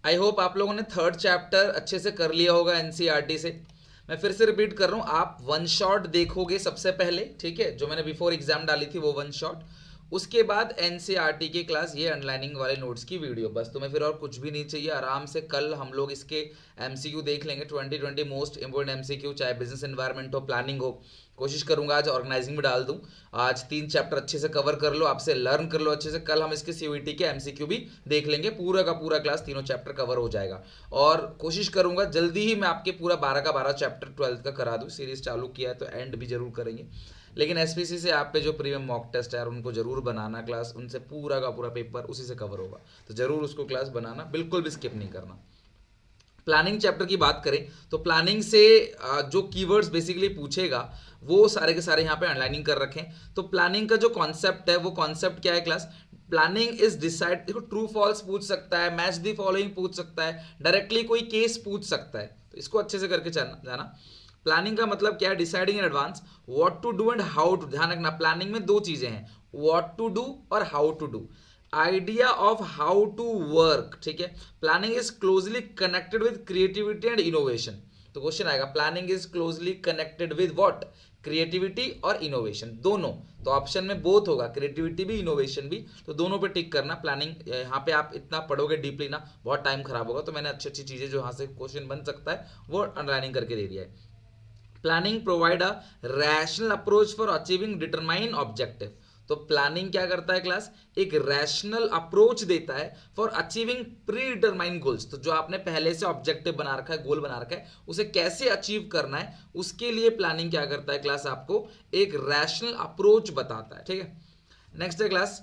I hope आप लोगों ने थर्ड चैप्टर अच्छे से कर लिया होगा एनसीईआरटी से। मैं फिर से रिपीट कर रहा हूँ, आप वन शॉट देखोगे सबसे पहले, ठीक है, जो मैंने बिफोर एग्जाम डाली थी वो वन शॉट। उसके बाद एनसीईआरटी की क्लास, ये अंडरलाइनिंग वाले नोट्स की वीडियो, बस तुम्हें फिर और कुछ भी नहीं चाहिए। आराम से कल हम लोग इसके एमसीक्यू देख लेंगे, 2020 मोस्ट इंपोर्टेंट एमसीक्यू, चाहे बिजनेस एनवायरनमेंट हो, प्लानिंग हो। कोशिश करूंगा आज ऑर्गेनाइजिंग में डाल दूं। आज 3 चैप्टर अच्छे से कवर कर लो, आपसे लर्न कर लो अच्छे से। कल हम इसके सीयूईटी के एमसीक्यू भी देख लेंगे, पूरा का पूरा क्लास तीनों चैप्टर कवर हो जाएगा। और कोशिश करूंगा जल्दी ही मैं आपके पूरा 12 का 12 चैप्टर 12th का करा दूं। सीरीज चालू किया है तो एंड भी जरूर करेंगे। लेकिन एसपीसी से आप पे जो प्रीमियम मॉक टेस्ट है यार, उनको जरूर बनाना क्लास, उनसे पूरा का पूरा पेपर उसी से कवर होगा, तो जरूर उसको क्लास बनाना, बिल्कुल भी स्किप नहीं करना। प्लानिंग चैप्टर की बात करें तो प्लानिंग से जो कीवर्ड्स बेसिकली पूछेगा वो सारे के सारे यहाँ पे अंडरलाइनिंग कर रखें। तो प्लानिंग का जो कॉन्सेप्ट है वो कॉन्सेप्ट क्या है क्लास? प्लानिंग इज डिसाइड, देखो ट्रू फॉल्स पूछ सकता है, मैच द फॉलोइंग पूछ सकता है, डायरेक्टली कोई केस पूछ सकता है, तो इसको अच्छे से करके जाना। प्लानिंग का मतलब क्या है? Deciding in advance what to do and how to. ध्यान रखना, प्लानिंग में दो चीजें हैं, व्हाट टू डू और how to do. Idea of how to work, ठीक है। Planning is closely connected with creativity and innovation. तो क्वेश्चन आएगा, planning is closely connected with what? Creativity और इनोवेशन, दोनों। तो ऑप्शन में बोथ होगा, क्रिएटिविटी भी इनोवेशन भी, तो दोनों पे टिक करना। प्लानिंग यहाँ पे आप इतना पढ़ोगे डीपली ना, बहुत टाइम खराब होगा, तो मैंने अच्छी अच्छी चीजें जो यहाँ से क्वेश्चन बन सकता है वो अंडरलाइनिंग करके दे दिया है। Planning provide a rational approach for achieving determine objective. तो प्लानिंग क्या करता है क्लास? एक रैशनल अप्रोच देता है for achieving pre determine goals. तो जो आपने पहले से ऑब्जेक्टिव बना रखा है, गोल बना रखा है, उसे कैसे अचीव करना है, उसके लिए प्लानिंग क्या करता है क्लास? आपको एक रैशनल अप्रोच बताता है, ठीक है। नेक्स्ट है क्लास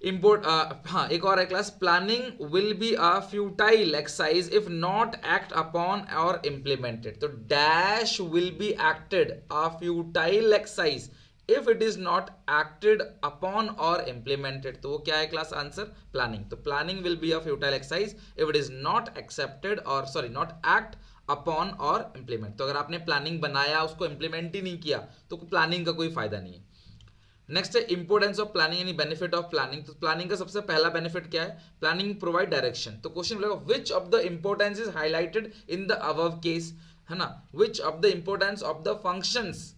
इम्पोर्ट, हाँ एक और है class, planning will be a futile exercise if not act upon और इम्प्लीमेंटेड। तो dash will be acted a futile exercise if it is not acted upon और इम्प्लीमेंटेड। तो वो क्या है क्लास? Answer planning. तो planning will be a futile exercise if it is not accepted और sorry not act upon और implement. तो अगर आपने प्लानिंग बनाया, उसको इम्प्लीमेंट ही नहीं किया, तो प्लानिंग का कोई फायदा नहीं है। नेक्स्ट है इंपोर्टेंस ऑफ प्लानिंग यानी बेनिफिट ऑफ प्लानिंग। तो प्लानिंग का सबसे पहला बेनिफिट क्या है? Planning provide direction. तो क्वेश्चन बोलेगा विच of the importance is highlighted in the above case, है ना। विच of the importance of the functions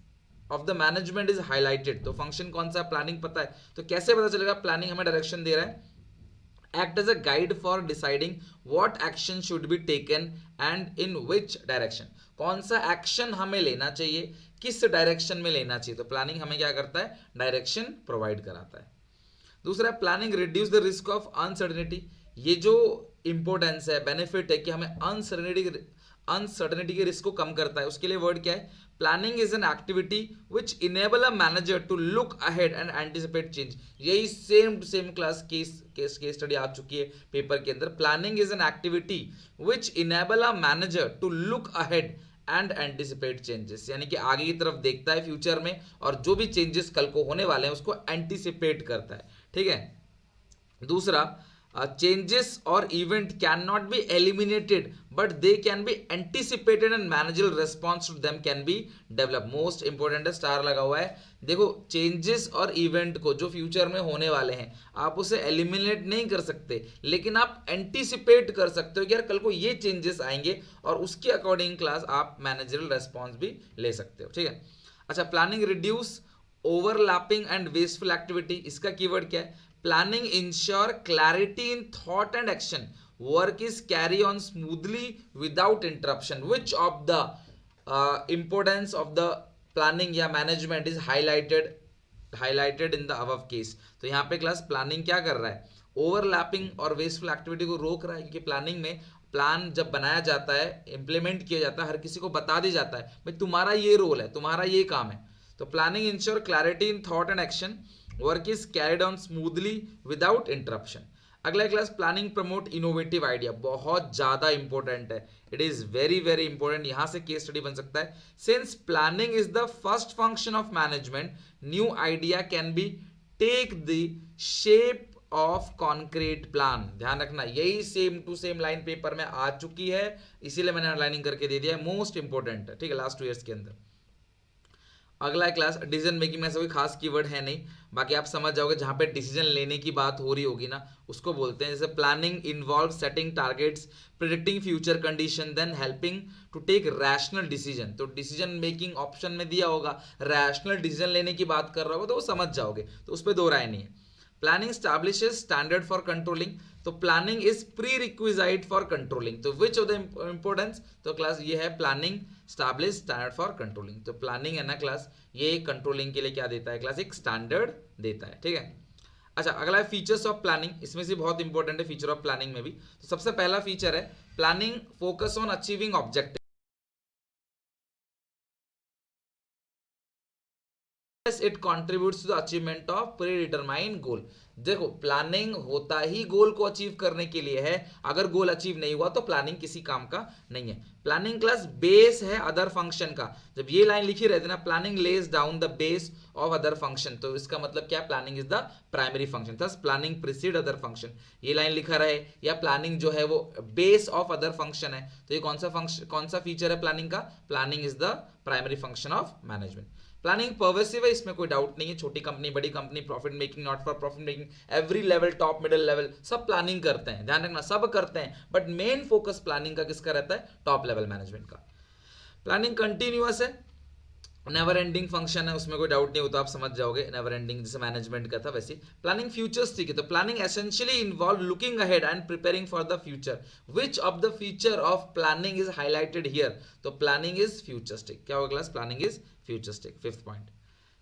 of the management is highlighted. तो फंक्शन कौन सा? प्लानिंग पता है, तो कैसे पता चलेगा? प्लानिंग हमें डायरेक्शन दे रहा है। act as a guide for deciding what action should be taken and in which direction। कौन सा एक्शन हमें लेना चाहिए, किस डायरेक्शन में लेना चाहिए। तो प्लानिंग हमें क्या करता है? डायरेक्शन प्रोवाइड कराता है। दूसरा, planning reduce the risk of uncertainty. ये जो इंपॉर्टेंस है, बेनिफिट है कि हमें अनसर्टेनिटी के रिस्क को कम करता है। उसके लिए वर्ड क्या है? Planning is an activity which enable a manager to look ahead and anticipate change. यही same to same class case study आ चुकी है पेपर के अंदर। Planning is an activity which enable a manager to look ahead and anticipate changes, यानी कि आगे की तरफ देखता है फ्यूचर में, और जो भी चेंजेस कल को होने वाले हैं उसको एंटिसिपेट करता है, ठीक है। दूसरा, चेंजेस और event can not be eliminated but they can be anticipated and managerial response to them can be develop. Most important है, स्टार लगा हुआ है। देखो, चेंजेस और इवेंट को जो फ्यूचर में होने वाले हैं, आप उसे एलिमिनेट नहीं कर सकते, लेकिन आप एंटिसिपेट कर सकते हो कि यार कल को ये चेंजेस आएंगे, और उसके अकॉर्डिंग क्लास आप मैनेजरल रेस्पॉन्स भी ले सकते हो, ठीक है। अच्छा, planning reduce overlapping and wasteful activity. इसका कीवर्ड क्या है? Planning ensure clarity in thought and action, work is carry on smoothly without interruption. Which of the importance of the planning या management is highlighted in the above case. तो यहाँ पे class planning क्या कर रहा है? ओवरलैपिंग और wasteful activity को रोक रहा है, क्योंकि प्लानिंग में प्लान जब बनाया जाता है, इंप्लीमेंट किया जाता है, हर किसी को बता दी जाता है भाई तुम्हारा ये रोल है, तुम्हारा ये काम है। तो planning ensure clarity in thought and action, work is carried on smoothly without interruption. अगला class, planning promote innovative idea. बहुत ज्यादा इंपॉर्टेंट है, it is very very important. यहां से केस स्टडी बन सकता है। Since planning is the first function of management, new idea can be take the shape of concrete plan. ध्यान रखना, यही same to same line paper में आ चुकी है, इसीलिए मैंने अंडरलाइनिंग करके दे दिया है, मोस्ट इंपॉर्टेंट है, ठीक है, लास्ट 2 ईयर्स के अंदर। अगला क्लास डिसीजन मेकिंग में ऐसा कोई खास कीवर्ड है नहीं, बाकी आप समझ जाओगे जहाँ पे डिसीजन लेने की बात हो रही होगी ना उसको बोलते हैं। जैसे planning involve setting targets, predicting future condition, then helping to take rational decision. तो डिसीजन मेकिंग ऑप्शन में दिया होगा, रैशनल डिसीजन लेने की बात कर रहा होगा तो वो समझ जाओगे, तो उस पर दो राय नहीं है। प्लानिंग स्टैब्लिशेस स्टैंडर्ड फॉर कंट्रोलिंग, तो planning is pre requisite for controlling. तो विच ऑफ द इंपॉर्टेंस, तो क्लास ये है planning establish standard for controlling. तो प्लानिंग है ना क्लास, ये कंट्रोलिंग के लिए क्या देता है क्लास, एक स्टैंडर्ड देता है, ठीक है। अच्छा, अगला है फीचर्स ऑफ प्लानिंग, इसमें से बहुत इंपॉर्टेंट है फीचर ऑफ प्लानिंग में भी। तो सबसे पहला फीचर है planning focus on achieving objective, it contributes to the achievement of predetermined goal. देखो प्लानिंग होता ही गोल को अचीव करने के लिए है, अगर गोल अचीव नहीं हुआ तो प्लानिंग किसी काम का नहीं है। प्लानिंग क्लास बेस है अदर फंक्शन का। जब ये लाइन लिखी रहती है ना, planning lays down the base of other function, तो इसका मतलब क्या, planning is the primary function, thus planning preceded other function. ये लाइन लिखा रहे, या प्लानिंग जो है वो बेस ऑफ अदर फंक्शन है, तो ये कौन सा फंक्शन, कौन सा फीचर है प्लानिंग का, planning is the primary function of management. Planning pervasive है, इसमें कोई डाउट नहीं है, छोटी कंपनी बड़ी company, profit making not for profit making, every level top middle level सब प्लानिंग करते हैं, ध्यान रखना सब करते हैं, बट मेन फोकस प्लानिंग का किसका रहता है, टॉप लेवल मैनेजमेंट का। प्लानिंग कंटिन्यूअस है, नेवर एंडिंग फंक्शन है, उसमें कोई डाउट नहीं होता, आप समझ जाओगे, नेवर एंडिंग जैसे मैनेजमेंट का था वैसे। प्लानिंग फ्यूचरिस्टिक है, तो planning essentially involve looking ahead and preparing for the future. Which of the feature of planning is highlighted here, तो प्लानिंग इज फ्यूचरिस्टिक। क्या होगा class, planning is futuristic, fifth point.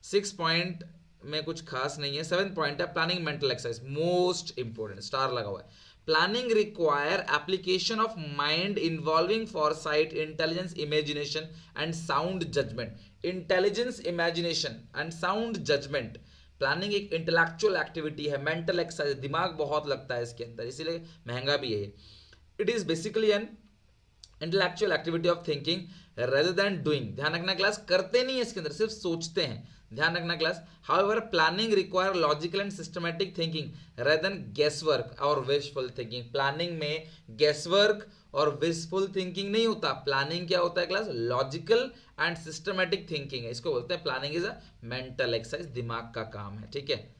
Six point में कुछ खास नहीं है। सेवेंथ पॉइंट है planning mental exercise, most important, star लगा हुआ है। Planning require application of mind involving foresight, intelligence, imagination and sound judgement. Intelligence, imagination and sound judgement. Planning एक इंटेलेक्चुअल एक्टिविटी है, मेंटल एक्सरसाइज, दिमाग बहुत लगता है इसके अंदर, इसीलिए महंगा भी है। It is basically an intellectual activity of thinking rather then doing. ध्यान रखना क्लास, करते नहीं है इसके अंदर, सिर्फ सोचते हैं, ध्यान रखना class. However planning require logical and systematic thinking rather than guesswork और विशफुल थिंकिंग। प्लानिंग में गेसवर्क और विशफुल थिंकिंग नहीं होता, प्लानिंग क्या होता है class, logical and systematic thinking है, इसको बोलते हैं planning is a mental exercise, दिमाग का काम है, ठीक है।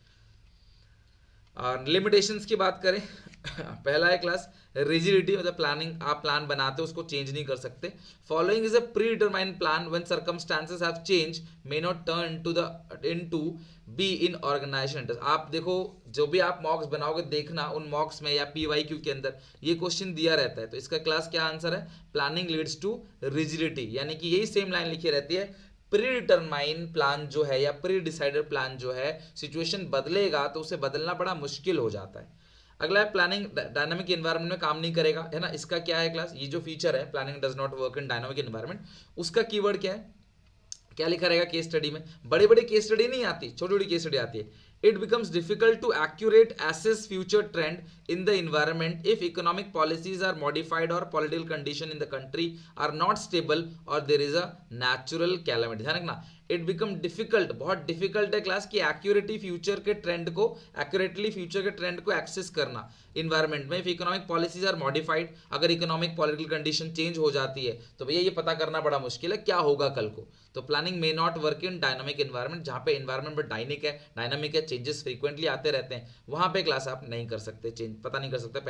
और लिमिटेशंस की बात करें पहला है क्लास रिजिडिटी, मतलब प्लानिंग, आप प्लान बनाते हो उसको चेंज नहीं कर सकते। Following is a predetermined plan, when circumstances have change may not turn to the into be in organisation. आप देखो जो भी आप मॉक्स बनाओगे, देखना उन मॉक्स में या पीवाईक्यू के अंदर ये क्वेश्चन दिया रहता है, तो इसका क्लास क्या आंसर है, प्लानिंग लीड्स टू रिजिडिटी, यानी कि यही सेम लाइन लिखी रहती है, प्री डिटरमाइन प्लान जो है या प्री डिसाइडेड प्लान जो है, सिचुएशन बदलेगा तो उसे बदलना बड़ा मुश्किल हो जाता है। अगला है प्लानिंग डायनामिक एनवायरनमेंट में काम नहीं करेगा, है ना, इसका क्या है क्लास, ये जो फीचर है planning does not work in dynamic environment, उसका कीवर्ड क्या है, क्या लिखा रहेगा केस स्टडी में, बड़ी बड़ी केस स्टडी नहीं आती, छोटी छोटी केस स्टडी आती है। It becomes difficult to accurate assess future trend in the environment if economic policies are modified और political condition in the country are not stable और there is a natural calamity. ध्यान रखना, it become difficult, बहुत difficult है class की accurately future के trend को, accurately future के ट्रेंड को एक्सेस करना इन्वायरमेंट में। If economic policies are modified, अगर इकोनॉमिक पॉलिटिकल कंडीशन चेंज हो जाती है तो भैया ये पता करना बड़ा मुश्किल है क्या होगा कल को। तो planning may not work in dynamic environment, जहाँ पे एनवायरनमेंट में डायनामिक है, चेंजेस फ्रीक्वेंटली आते रहते हैं, वहाँ पे क्लास आप नहीं कर सकते, चेंज पता नहीं कर सकते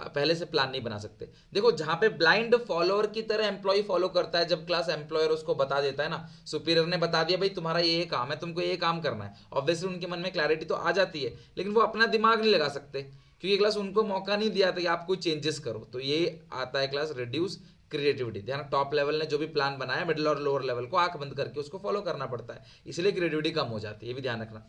पहले से प्लान नहीं बना सकते। देखो जहाँ पे ब्लाइंड फॉलोअर की तरह एम्प्लॉय फॉलो करता है, जब क्लास एम्प्लॉयर उसको बता देता है ना, सुपीरियर ने बता दिया भाई तुम्हारा ये काम है, तुमको ये काम करना है, ऑब्वियसली उनके मन में क्लैरिटी तो आ जाती है, लेकिन वो अपना दिमाग नहीं लगा सकते क्योंकि क्लास उनको मौका नहीं दिया था कि आप कोई चेंजेस करो। तो ये आता है क्लास रिड्यूस क्रिएटिविटी। ध्यान, टॉप लेवल ने जो भी प्लान बनाया मिडिल और लोअर लेवल को आंख बंद करके उसको फॉलो करना पड़ता है, इसलिए क्रिएटिविटी कम हो जाती है, ये भी ध्यान रखना।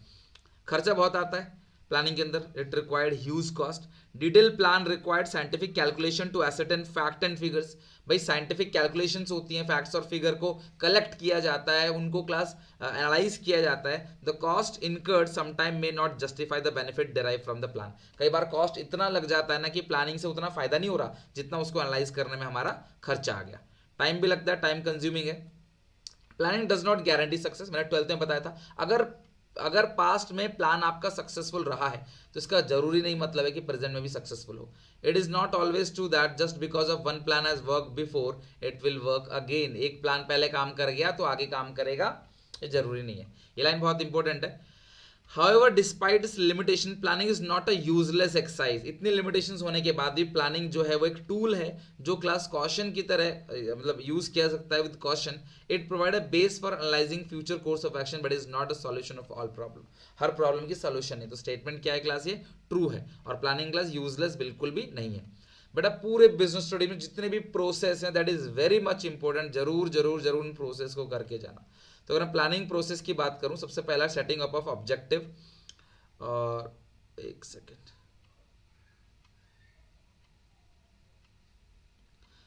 खर्चा बहुत आता है प्लानिंग के अंदर, it required huge cost. Detail plan required scientific calculation to ascertain fact and figures. भाई साइंटिफिक कैलकुलेशंस होती हैं, फैक्ट्स और फिगर को कलेक्ट किया जाता है, उनको क्लास एनालाइज किया जाता है। The cost incurred sometime may not justify the benefit derive from the plan. कई बार कॉस्ट इतना लग जाता है ना कि प्लानिंग से उतना फायदा नहीं हो रहा जितना उसको एनालाइज करने में हमारा खर्चा आ गया, टाइम भी लगता है, टाइम कंज्यूमिंग है। Planning does not guarantee success, मैंने 12th में बताया था, अगर पास्ट में प्लान आपका सक्सेसफुल रहा है तो इसका जरूरी नहीं मतलब है कि प्रेजेंट में भी सक्सेसफुल हो। It is not always true that just because of one plan has work before it will work again. एक प्लान पहले काम कर गया तो आगे काम करेगा, ये जरूरी नहीं है। ये लाइन बहुत इंपॉर्टेंट है। However, despite its limitation, planning is not a useless exercise. इतनी limitations होने के बाद भी प्लानिंग जो है वो एक टूल है जो क्लास कॉशन की तरह मतलब यूज किया सकता है with caution. It provide a base for analysing future course of action but is not a solution of all problem. Her problem की सॉल्यूशन है. तो स्टेटमेंट क्या है क्लास, ये ट्रू है. और प्लानिंग क्लास यूजलेस बिल्कुल भी नहीं है. बट अब पूरे बिजनेस स्टडी में जितने भी प्रोसेस हैं that is very much important. जरूर जरूर जरूर इन प्रोसेस को करके जाना. तो अगर मैं प्लानिंग प्रोसेस की बात करूं, सबसे पहला सेटिंग अप ऑफ ऑब्जेक्टिव. और एक सेकेंड,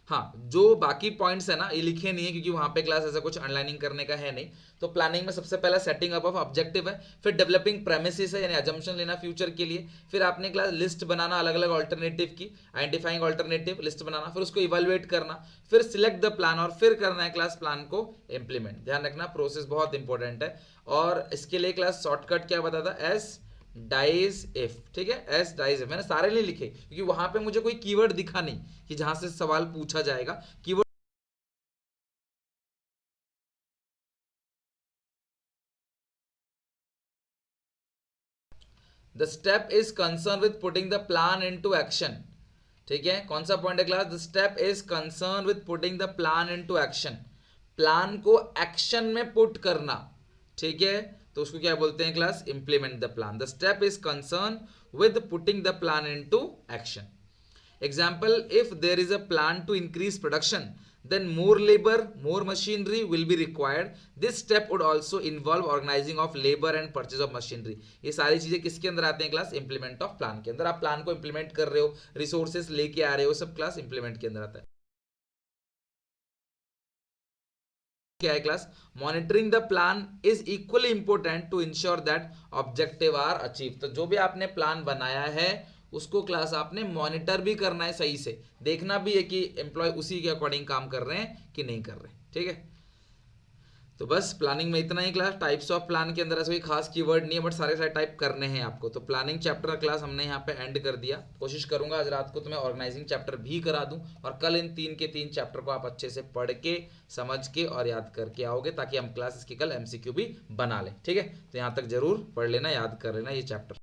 हाँ जो बाकी पॉइंट्स है ना ये लिखे नहीं है क्योंकि वहां पे क्लास ऐसा कुछ अंडरलाइनिंग करने का है नहीं. तो प्लानिंग में सबसे पहला सेटिंग अप ऑफ ऑब्जेक्टिव है, फिर डेवलपिंग प्रेमिसेस है यानी अजम्पशन लेना फ्यूचर के लिए, फिर आपने क्लास लिस्ट बनाना अलग अलग ऑल्टरनेटिव की, आइडेंटिफाइंग ऑल्टरनेटिव लिस्ट बनाना, फिर उसको इवेलुएट करना, फिर सिलेक्ट द प्लान और फिर करना है क्लास प्लान को इंप्लीमेंट. ध्यान रखना प्रोसेस बहुत इंपॉर्टेंट है. और इसके लिए क्लास शॉर्टकट क्या बताता है, एस डाइज इफ. ठीक है, एस डाइज इफ मैंने सारे नहीं लिखे क्योंकि वहां पे मुझे कोई कीवर्ड दिखा नहीं कि जहां से सवाल पूछा जाएगा. Keyword the step is concern with putting the plan into action. ठीक है, कौन सा पॉइंट है class, the step is concern with putting the plan into action. Plan को एक्शन में पुट करना. ठीक है, तो उसको क्या बोलते हैं class, implement the plan. The step is concern with putting the plan into action. Example, if there is a plan to increase production, then more labor, more machinery will be required. This step would also involve organizing of labor and purchase of machinery. ये सारी चीजें किसके अंदर आते हैं class, implement of plan के अंदर. आप प्लान को इंप्लीमेंट कर रहे हो, रिसोर्सेस लेके आ रहे हो, सब क्लास इंप्लीमेंट के अंदर आता है. क्या है class, monitoring the plan is equally important to ensure that objective are achieve. तो जो भी आपने प्लान बनाया है उसको क्लास आपने मॉनिटर भी करना है, सही से देखना भी है कि एम्प्लॉय उसी के अकॉर्डिंग काम कर रहे हैं कि नहीं कर रहे. ठीक है, तो बस प्लानिंग में इतना ही क्लास. टाइप्स ऑफ प्लान के अंदर ऐसा कोई खास कीवर्ड नहीं है बट सारे सारे टाइप करने हैं आपको. तो प्लानिंग चैप्टर क्लास हमने यहाँ पे एंड कर दिया. कोशिश करूंगा आज रात को तुम्हें ऑर्गेनाइजिंग चैप्टर भी करा दूं और कल इन 3 के 3 चैप्टर को आप अच्छे से पढ़ के समझ के और याद करके आओगे ताकि हम क्लास इसकी कल एमसीक्यू भी बना लें. ठीक है, तो यहाँ तक जरूर पढ़ लेना, याद कर लेना ये चैप्टर.